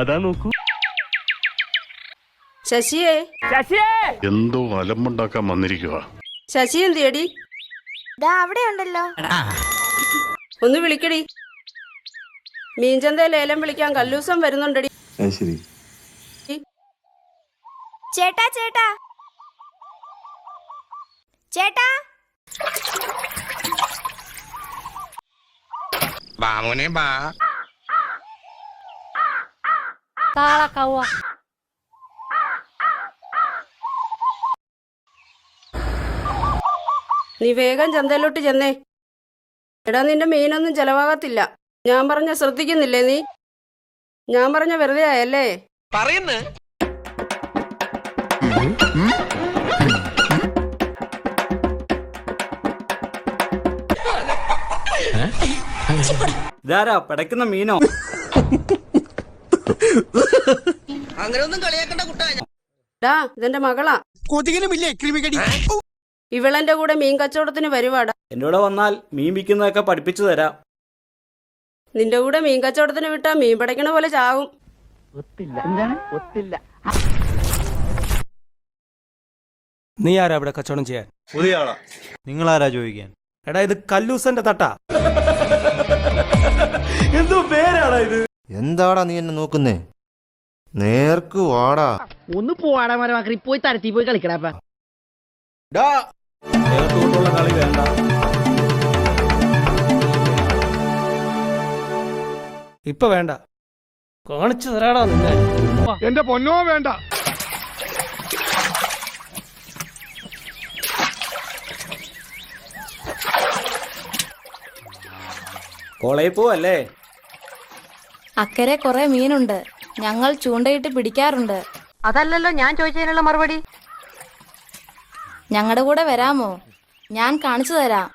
അതാ നോക്കൂ. ശശിയേ, എന്തോ അലമ്പുണ്ടാക്കാൻ വന്നിരിക്കുക. ശശി എന്തിയടി? അവിടെ ഉണ്ടല്ലോ. ഒന്ന് വിളിക്കടി. മീൻചന്ത ലേലം വിളിക്കാൻ കല്ലൂസം വരുന്നുണ്ടടി. ശരി. ചേട്ടാ ചേട്ടാ ചേട്ടാ, മോനെ ബാ. നീ വേഗം ചന്തയിലോട്ട് ചെന്നേ. എടാ, നിന്റെ മീനൊന്നും ചെലവാകത്തില്ല. ഞാൻ പറഞ്ഞ ശ്രദ്ധിക്കുന്നില്ലേ നീ? ഞാൻ പറഞ്ഞ വെറുതെ ആയല്ലേ പറയുന്നു. ഇതാരാ പടക്കുന്ന മീനോ? അങ്ങനെയൊന്നും കളിയാക്കണ്ട കുട്ടാ. ഡാ, ഇതെന്റെ മകളാ. ഇവളെന്റെ കൂടെ മീൻ കച്ചവടത്തിന് വരുവാടാ. എന്നോട് വന്നാൽ മീൻ വിൽക്കുന്നതൊക്കെ പഠിപ്പിച്ചു തരാം. നിന്റെ കൂടെ മീൻ കച്ചവടത്തിന് വിട്ടാ മീൻ പടയ്ക്കണ പോലെ ചാവും. നീ ആരാ ഇവിടെ കച്ചവടം ചെയ്യാൻ? പുതിയ ആളാ. നിങ്ങളാരാ ചോദിക്കാൻ? എടാ, ഇത് കല്ലൂസന്റെ തട്ടാ. എന്തോ പേരാടാ ഇത്. എന്താടാ നീ എന്നെ നോക്കുന്നേ? നേർക്ക് വാടാ. ഒന്ന് പോവാടാ മരമാക്കി പോയി തരത്തി പോയി കളിക്കടാ. ദേഹത്തോട്ടുള്ള കളി വേണ്ട. ഇപ്പൊ വേണ്ട, കാണിച്ചു തരാടാ നിന്നെ. എന്റെ പൊന്നോ വേണ്ട. കോളേജിൽ പോവല്ലേ? അക്കരെ കുറെ മീനുണ്ട്, ഞങ്ങൾ ചൂണ്ടയിട്ട് പിടിക്കാറുണ്ട്. അതല്ലല്ലോ ഞാൻ ചോദിച്ചതിനുള്ള മറുപടി. ഞങ്ങളുടെ കൂടെ വരാമോ? ഞാൻ കാണിച്ചു തരാം.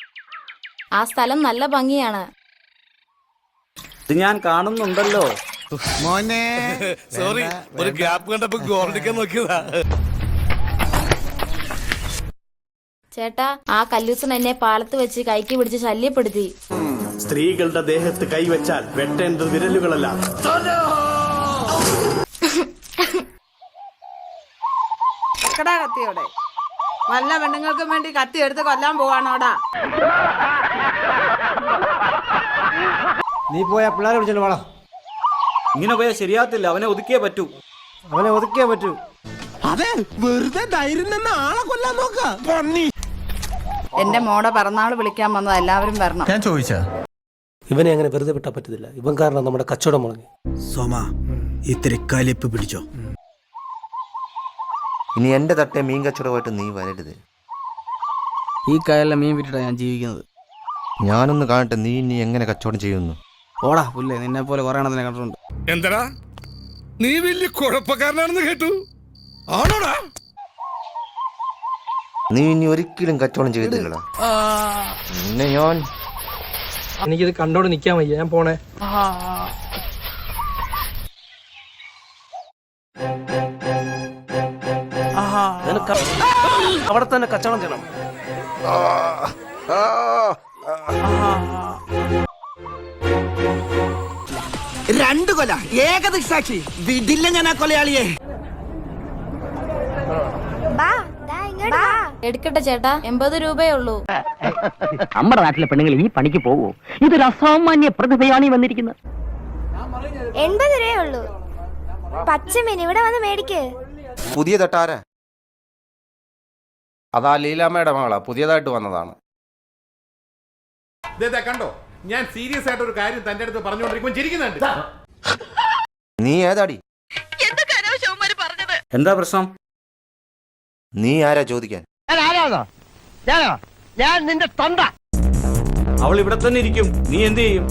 ആ സ്ഥലം നല്ല ഭംഗിയാണ്. ഇത് ഞാൻ കാണുന്നുണ്ടല്ലോ. മോനെ സോറി, ഒരു ഗ്യാപ്പ് കണ്ടപ്പോ ഗോൾഡിക്കാൻ നോക്കിയതാ. ചേട്ടാ, ആ കല്ലൂസൻ എന്നെ പാലത്ത് വെച്ച് കൈക്ക് പിടിച്ച് ശല്യപ്പെടുത്തി. സ്ത്രീകളുടെ ദേഹത്ത് കൈവച്ചാൽ വെട്ടേണ്ടത് വിരലുകളല്ല. കത്തിയോടെ വല്ല പെണ്ണുങ്ങൾക്കും വേണ്ടി കത്തി എടുത്ത് കൊല്ലാൻ പോവാണോടാ? നീ പോയാ പിള്ളേരെ വിളിച്ചോണ്ട് വേണം. ഇങ്ങനെ പോയാൽ ശരിയാത്തില്ല. അവനെ ഒതുക്കിയേ പറ്റൂ. അവനെ ഒതുക്കിയേ പറ്റൂ. അതെ, വെറുതെ ധൈര്യം നിന്ന് ആളെ കൊല്ലാൻ നോക്ക. എന്റെ മോടെ പിറന്നാള് വിളിക്കാൻ വന്നത് എല്ലാവരും വരണം. ഞാൻ ചോദിച്ചാ ഇവനെ അങ്ങനെ വെറുതെ വിട്ടാ പറ്റത്തില്ല. ഇവൻ കാരണം നമ്മുടെ കച്ചവടം മുടങ്ങി. സോമ, ഇത്തിരി കലിപ്പ് പിടിച്ചോ. ഇനി എന്റെ തട്ടേ മീൻ കച്ചവടമായിട്ട് നീ വരരുത്. ഈ കായലിലെ മീൻ വിറ്റിട്ടാ ഞാൻ ജീവിക്കുന്നത്. ഞാനൊന്ന് കാണട്ടെ നീ ഇനി എങ്ങനെ കച്ചവടം ചെയ്യുന്നു. ഓടാ പുല്ലേ, നിന്നെ പോലെ കുറെ എണ്ണത്തിനെ കണ്ടിട്ടുണ്ട്. എന്താടാ നീ വലിയ കുഴപ്പക്കാരനാണെന്ന് കേട്ടു. ആണോടാ? നീ ഇനി ഒരിക്കലും കച്ചവടം ചെയ്തില്ലടാ. പിന്നെ എനിക്കിത് കണ്ടോണ്ട് നിക്കാൻ വയ്യ. ഞാൻ പോണേ. അവിടെ തന്നെ കച്ചവടം ചെയ്യണം. രണ്ടു കൊല ഏകദൃക്സാക്ഷി വിധില്ല ഞാൻ ആ കൊലയാളിയെ. എടുക്കട്ടെ ചേട്ടാ, 80 രൂപയേ ഉള്ളൂ. നമ്മുടെ നാട്ടിലെ പെണ്ണുങ്ങൾ ഈ പണിക്ക് പോവോ? ഇതൊരു അസാമാന്യ പ്രതിഭയാണ് വന്നിരിക്കുന്നത്. 80 രൂപയേ ഉള്ളൂ. പച്ചമീൻ ഇവിടെ വന്ന് മേടിക്ക്. പുതിയ തട്ടാര? അതാ ലീലാമ്മയുടെ മകളാ, പുതിയതായിട്ട് വന്നതാണ്. കണ്ടോ, ഞാൻ സീരിയസ് ആയിട്ട് ഒരു കാര്യം തന്റെ അടുത്ത് പറഞ്ഞുകൊണ്ടിരിക്കുമ്പോൾ ചിരിക്കുന്നുണ്ട്. നീ ഏതാടി? എന്താ പ്രശ്നം? നീ ആരാ ചോദിക്കാൻ? ഞാൻ നിന്റെ തൊണ്ട. അവൾ ഇവിടെ തന്നെ ഇരിക്കും. നീ എന്ത് ചെയ്യും?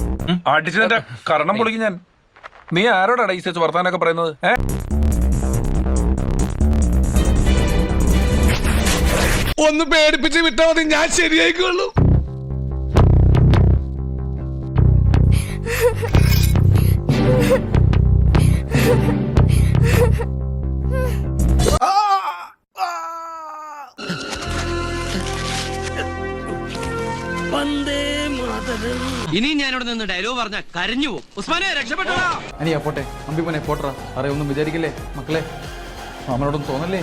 അടിച്ചതിന്റെ കർണം പൊളിക്കും ഞാൻ. നീ ആരോടാ ഈ ചേച്ചി വർത്താനൊക്കെ പറയുന്നത്? ഒന്ന് പേടിപ്പിച്ച് വിട്ടാ മതി, ഞാൻ ശരിയായിക്കോളൂ. വന്ദേ മാതരം. ഇനി ഞാനിവിടെ നിന്ന് ഡയലോഗ് പറഞ്ഞ കരഞ്ഞു പോകും. ഉസ്മാനെ രക്ഷപ്പെട്ടോ. അനിയാ പോട്ടെ അമ്പി പോനെ പോട്ടറ അറിയൊന്നും വിചാരിക്കല്ലേ മക്കളെ മാമനോടൊന്നും തോന്നല്ലേ